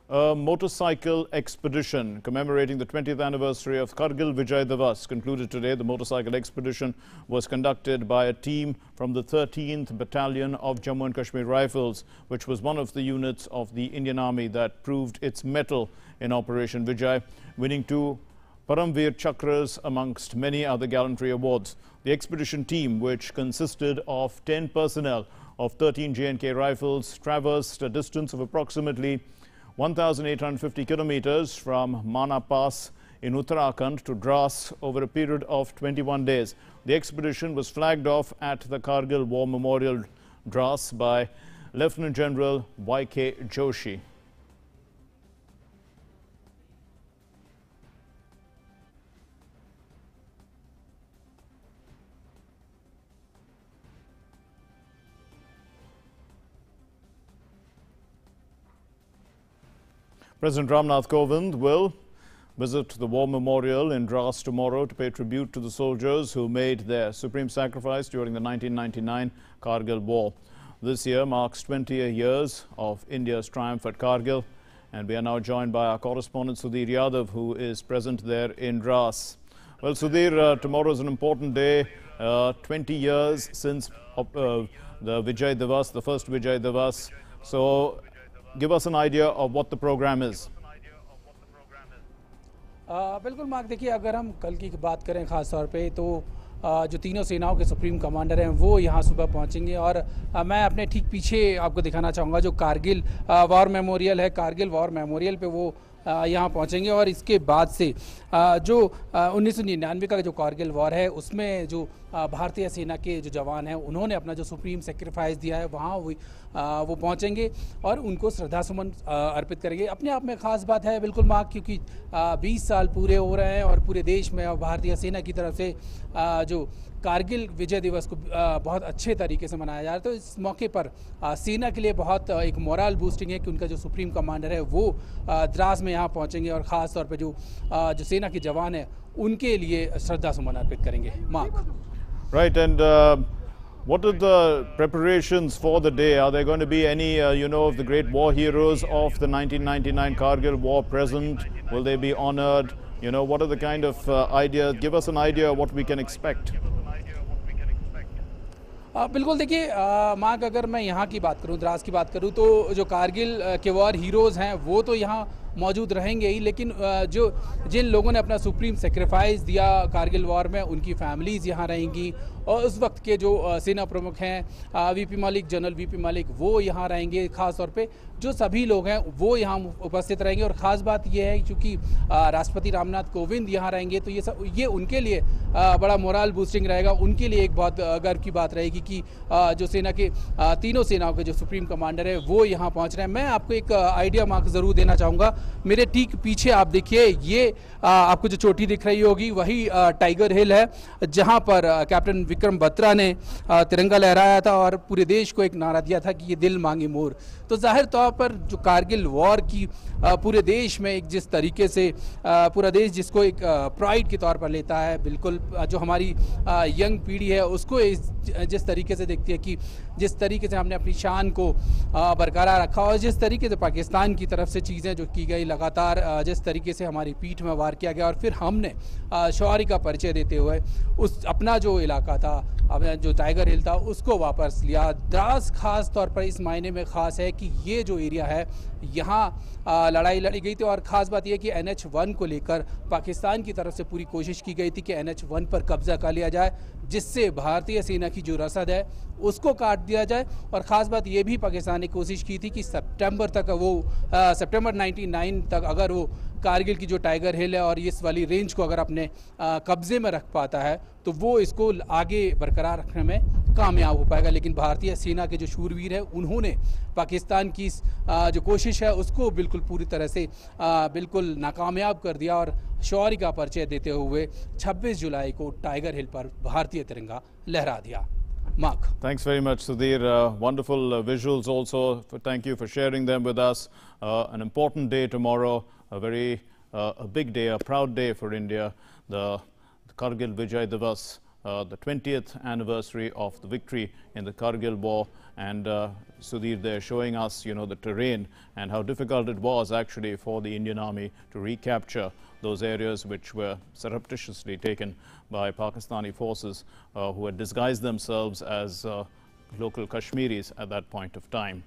A motorcycle expedition commemorating the 20th anniversary of Kargil Vijay Diwas concluded today. The motorcycle expedition was conducted by a team from the 13th Battalion of Jammu and Kashmir Rifles, which was one of the units of the Indian Army that proved its mettle in Operation Vijay, winning 2 Paramveer Chakras amongst many other gallantry awards. The expedition team, which consisted of 10 personnel of 13 J&K Rifles, traversed a distance of approximately 1,850 kilometers from Mana Pass in Uttarakhand to Dras over a period of 21 days. The expedition was flagged off at the Kargil War Memorial, Dras, by Lieutenant General Y.K. Joshi. President Ramnath Kovind will visit the War Memorial in Dras tomorrow to pay tribute to the soldiers who made their supreme sacrifice during the 1999 Kargil War. This year marks 20 years of India's triumph at Kargil, and we are now joined by our correspondent Sudhir Yadav, who is present there in Dras. Well, Sudhir, tomorrow is an important day, 20 years since the Vijay Diwas, the first Vijay Diwas. So, give us an idea of what the program is. बिल्कुल mark, देखिए अगर हम कल की बात करें ख़ास तौर पे तो जो तीनों सेनाओं के सुप्रीम कमांडर हैं वो यहाँ सुबह पहुँचेंगे और मैं अपने ठीक पीछे आपको दिखाना चाहूँगा जो कारगिल वॉर मेमोरियल है। कारगिल वॉर मेमोरियल पे वो यहाँ पहुँचेंगे और इसके बाद से जो 1999 का जो कारगिल वॉर है उसमें जो भारतीय सेना के जो जवान हैं उन्होंने अपना जो सुप्रीम सेक्रीफाइस दिया है वहाँ वो पहुँचेंगे और उनको श्रद्धासुमन अर्पित करेंगे। अपने आप में ख़ास बात है बिल्कुल मार्क, क्योंकि 20 साल पूरे हो रहे हैं और पूरे देश में भारतीय सेना की तरफ से जो कारगिल विजय दिवस को बहुत अच्छे तरीके से मनाया जा रहा है। तो इस मौके पर सेना के लिए बहुत एक मोरल बूस्टिंग है कि उनका जो सुप्रीम कमांडर है वो द्रास में यहाँ पहुँचेंगे और ख़ास तौर पे जो सेना के जवान हैं उनके लिए श्रद्धासुमन अर्पित करेंगे। Mark, Right, and what are the preparations for the day? Are there going to be any, of the great war heroes of the 1999 Kargil War present? Will they be honored? What are the kind of ideas? Give us an idea of what we can expect. बिल्कुल, देखिए mark, अगर मैं यहाँ की बात करूँ, द्रास की बात करूँ तो जो कारगिल के वॉर हीरोज़ हैं वो तो यहाँ मौजूद रहेंगे ही, लेकिन जिन लोगों ने अपना सुप्रीम सेक्रीफाइस दिया कारगिल वॉर में उनकी फैमिलीज़ यहाँ रहेंगी और उस वक्त के जो सेना प्रमुख हैं VP Malik, general VP Malik, वो यहाँ रहेंगे। ख़ास तौर पे जो सभी लोग हैं वो यहाँ उपस्थित रहेंगे और ख़ास बात ये है क्योंकि राष्ट्रपति रामनाथ कोविंद यहाँ रहेंगे तो ये उनके लिए बड़ा मोरल बूस्टिंग रहेगा। उनके लिए एक बहुत गर्व की बात रहेगी कि जो सेना के तीनों सेनाओं के जो सुप्रीम कमांडर है वो यहाँ पहुँच रहे हैं। मैं आपको एक आइडिया मार्क ज़रूर देना चाहूँगा। मेरे ठीक पीछे आप देखिए, ये आपको जो चोटी दिख रही होगी वही टाइगर हिल है जहाँ पर कैप्टन विक्रम बत्रा ने तिरंगा लहराया था और पूरे देश को एक नारा दिया था कि ये दिल मांगे मोर। तो जाहिर तौर पर जो कारगिल वॉर की पूरे देश में एक जिस तरीके से पूरा देश जिसको एक प्राइड के तौर पर लेता है, बिल्कुल जो हमारी यंग पीढ़ी है उसको जिस तरीके से देखती है कि जिस तरीके से हमने अपनी शान को बरकरार रखा और जिस तरीके से पाकिस्तान की तरफ से चीज़ें जो की गई लगातार, जिस तरीके से हमारी पीठ में वार किया गया और फिर हमने शौर्य का परिचय देते हुए उस अपना जो इलाका था, अपना जो टाइगर हिल था उसको वापस लिया। द्रास खास तौर पर इस मायने में ख़ास है कि ये जो एरिया है यहाँ लड़ाई लड़ी गई थी और ख़ास बात यह कि NH1 को लेकर पाकिस्तान की तरफ से पूरी कोशिश की गई थी कि NH1 पर कब्जा कर लिया जाए, जिससे भारतीय सेना की जो रसद है उसको काट दिया जाए। और ख़ास बात ये भी पाकिस्तान ने कोशिश की थी कि सितंबर 99 तक अगर वो कारगिल की जो टाइगर हिल है और इस वाली रेंज को अगर अपने कब्ज़े में रख पाता है तो वो इसको आगे बरकरार रखने में कामयाब हो पाएगा। लेकिन भारतीय सेना के जो शूरवीर है उन्होंने पाकिस्तान की जो कोशिश है उसको बिल्कुल पूरी तरह से बिल्कुल नाकामयाब कर दिया और शौर्य का परिचय देते हुए 26 जुलाई को टाइगर हिल पर भारतीय तिरंगा लहरा दिया। Mark. Thanks very much, Sudhir. Wonderful visuals also. Thank you for sharing them with us. An important day tomorrow, a big day, a proud day for India, the Kargil Vijay Diwas. the 20th anniversary of the victory in the Kargil war. And Sudhir, they're showing us, the terrain and how difficult it was actually for the Indian Army to recapture those areas which were surreptitiously taken by Pakistani forces who had disguised themselves as local Kashmiris at that point of time.